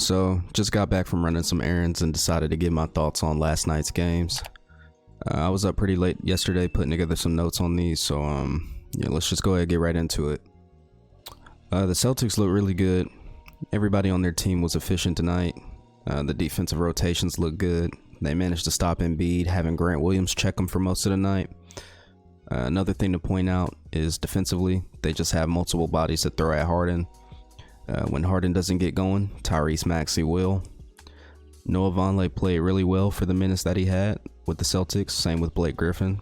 So, just got back from running some errands and decided to give my thoughts on last night's games. I was up pretty late yesterday putting together some notes on these, so let's just go ahead and get right into it. The Celtics look really good. Everybody on their team was efficient tonight. The defensive rotations look good. They managed to stop Embiid, having Grant Williams check them for most of the night. Another thing to point out is defensively, they just have multiple bodies to throw at Harden. When Harden doesn't get going, Tyrese Maxey will. Noah Vonleh played really well for the minutes that he had with the Celtics. Same with Blake Griffin.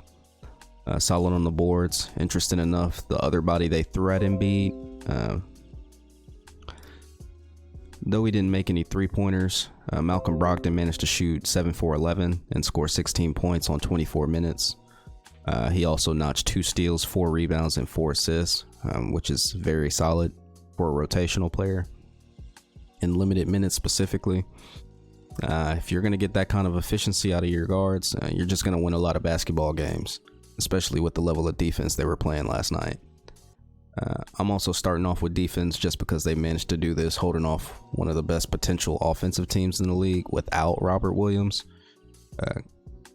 Solid on the boards. Interesting enough, the other body they threw at Embiid, though he didn't make any three-pointers, Malcolm Brogdon managed to shoot 7 for 11 and score 16 points on 24 minutes. He also notched 2 steals, 4 rebounds, and 4 assists, which is very solid for a rotational player in limited minutes specifically. If you're going to get that kind of efficiency out of your guards, you're just going to win a lot of basketball games, especially with the level of defense they were playing last night. I'm also starting off with defense just because they managed to do this, holding off one of the best potential offensive teams in the league without Robert Williams.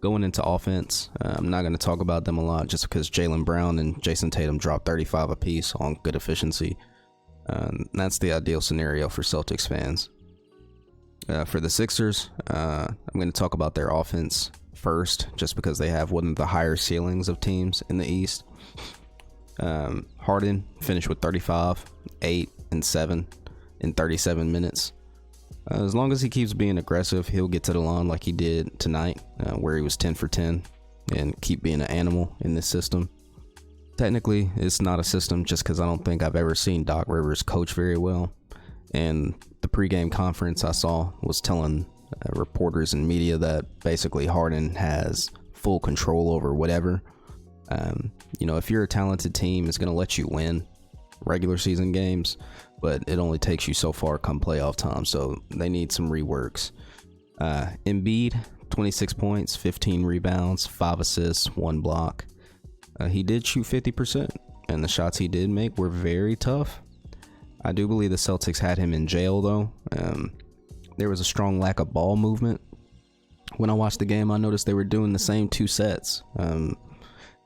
Going into offense, I'm not going to talk about them a lot just because Jaylen Brown and Jason Tatum dropped 35 apiece on good efficiency. That's the ideal scenario for Celtics fans. For the Sixers, I'm going to talk about their offense first, just because they have one of the higher ceilings of teams in the East. Harden finished with 35, 8, and 7 in 37 minutes. As long as he keeps being aggressive, he'll get to the line like he did tonight, where he was 10 for 10, and keep being an animal in this system. Technically, it's not a system just because I don't think I've ever seen Doc Rivers coach very well. And the pregame conference I saw was telling reporters and media that basically Harden has full control over whatever. If you're a talented team, it's going to let you win regular season games, but it only takes you so far come playoff time, so they need some reworks. Embiid, 26 points, 15 rebounds, 5 assists, 1 block. He did shoot 50%, and the shots he did make were very tough. I do believe the Celtics had him in jail, though. There was a strong lack of ball movement. When I watched the game, I noticed they were doing the same 2 sets.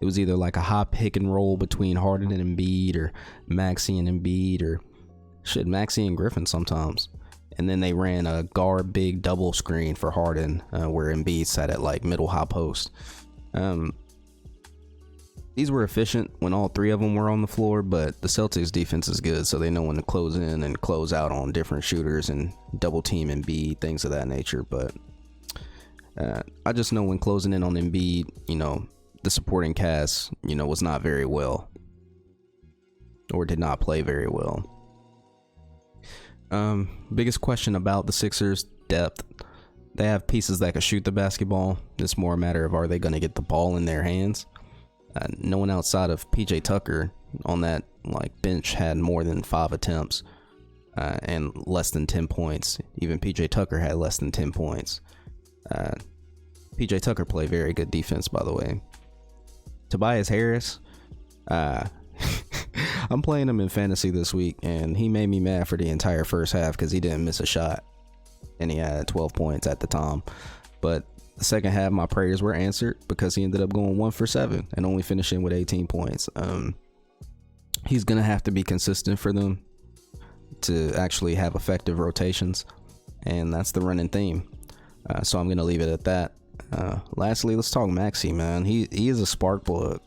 It was either like a high pick and roll between Harden and Embiid, or Maxey and Embiid, or Maxey and Griffin sometimes. And then they ran a guard big double screen for Harden, where Embiid sat at like middle high post. These were efficient when all 3 of them were on the floor, but the Celtics defense is good, so they know when to close in and close out on different shooters and double team Embiid, things of that nature. But I just know when closing in on Embiid, the supporting cast, was not very well, or did not play very well. Biggest question about the Sixers: depth. They have pieces that can shoot the basketball. It's more a matter of, are they going to get the ball in their hands? No one outside of PJ Tucker on that bench had more than 5 attempts and less than 10 points. Even PJ Tucker had less than 10 points. PJ Tucker played very good defense, by the way. Tobias Harris, I'm playing him in fantasy this week, and he made me mad for the entire first half because he didn't miss a shot, and he had 12 points at the time. But the second half, my prayers were answered because he ended up going 1 for 7 and only finishing with 18 points. He's going to have to be consistent for them to actually have effective rotations, and that's the running theme. So I'm going to leave it at that. Lastly, let's talk Maxey, man. He is a spark plug.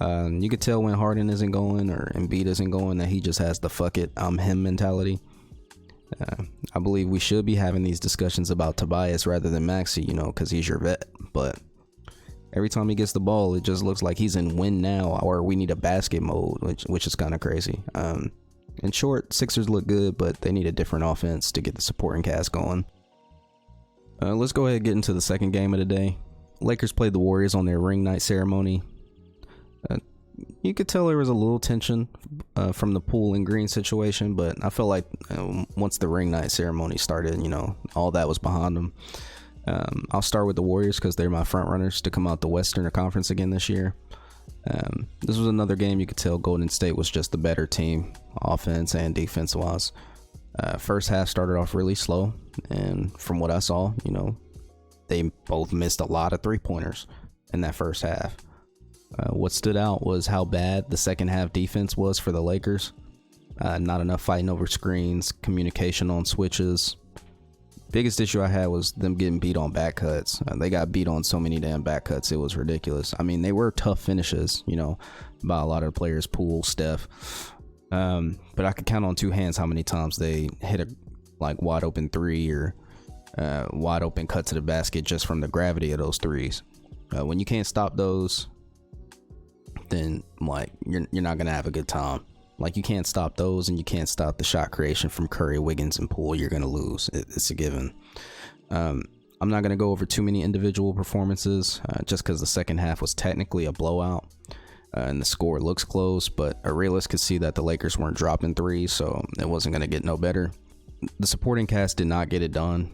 You could tell when Harden isn't going or Embiid isn't going that he just has the fuck it, I'm him mentality. I believe we should be having these discussions about Tobias rather than Maxey, because he's your vet. But every time he gets the ball, it just looks like he's in win now, or we need a basket mode, which is kind of crazy. In short, Sixers look good, but they need a different offense to get the supporting cast going. Let's go ahead and get into the second game of the day. Lakers played the Warriors on their ring night ceremony. You could tell there was a little tension from the Poole and Green situation, but I felt like once the ring night ceremony started, all that was behind them. I'll start with the Warriors because they're my front runners to come out the Western Conference again this year. This was another game you could tell Golden State was just the better team, offense and defense wise. First half started off really slow, and from what I saw, they both missed a lot of 3-pointers in that first half. What stood out was how bad the second half defense was for the Lakers. Not enough fighting over screens, communication on switches. Biggest issue I had was them getting beat on back cuts. They got beat on so many damn back cuts, it was ridiculous. I mean, they were tough finishes, by a lot of the players, Poole, Steph. But I could count on 2 hands how many times they hit a wide open 3 or wide open cut to the basket just from the gravity of those threes. When you can't stop those, then you're not gonna have a good time. You can't stop those, and you can't stop the shot creation from Curry, Wiggins, and Poole. You're gonna lose. It's a given. I'm not gonna go over too many individual performances, just because the second half was technically a blowout, and the score looks close. But a realist could see that the Lakers weren't dropping threes, so it wasn't gonna get no better. The supporting cast did not get it done.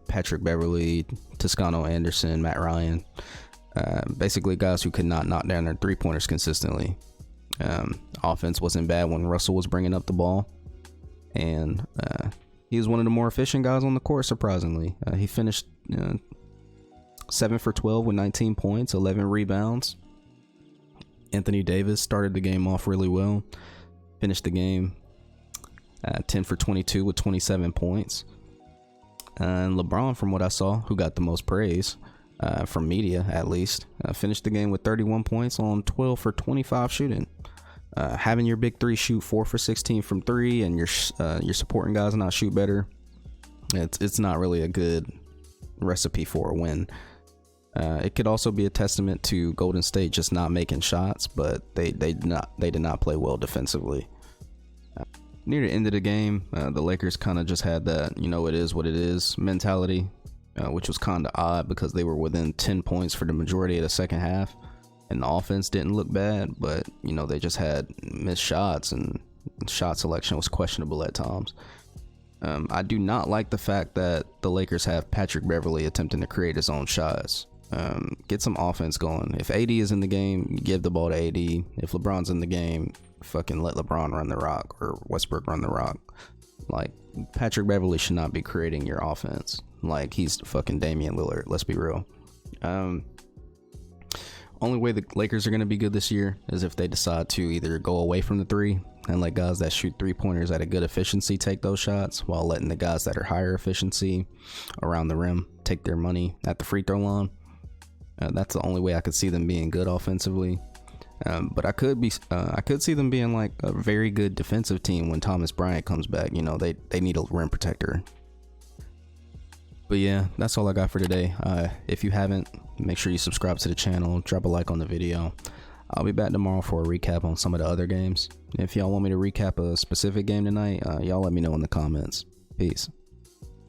Patrick Beverley, Toscano Anderson, Matt Ryan, basically guys who could not knock down their 3-pointers consistently. Offense wasn't bad when Russell was bringing up the ball, and he was one of the more efficient guys on the court, surprisingly. He finished 7 for 12 with 19 points, 11 rebounds. Anthony Davis started the game off really well, finished the game 10 for 22 with 27 points. And LeBron, from what I saw, who got the most praise from media at least, finished the game with 31 points on 12 for 25 shooting. Having your big 3 shoot 4 for 16 from 3, and your supporting guys not shoot better, it's not really a good recipe for a win. It could also be a testament to Golden State just not making shots, but they did not play well defensively. Near the end of the game, the Lakers kind of just had that it is what it is mentality, which was kind of odd because they were within 10 points for the majority of the second half, and the offense didn't look bad, but they just had missed shots, and shot selection was questionable at times. I do not like the fact that the Lakers have Patrick Beverley attempting to create his own shots. Get some offense going. If AD is in the game, give the ball to AD. If LeBron's in the game, fucking let LeBron run the rock, or Westbrook run the rock. Patrick Beverley should not be creating your offense. He's fucking Damian Lillard, let's be real. Only way the Lakers are going to be good this year is if they decide to either go away from the 3 and let guys that shoot 3-pointers at a good efficiency take those shots, while letting the guys that are higher efficiency around the rim take their money at the free throw line. That's the only way I could see them being good offensively. But I could see them being a very good defensive team when Thomas Bryant comes back. They need a rim protector. But yeah, that's all I got for today. If you haven't, make sure you subscribe to the channel, drop a like on the video. I'll be back tomorrow for a recap on some of the other games. If y'all want me to recap a specific game tonight, y'all let me know in the comments. Peace.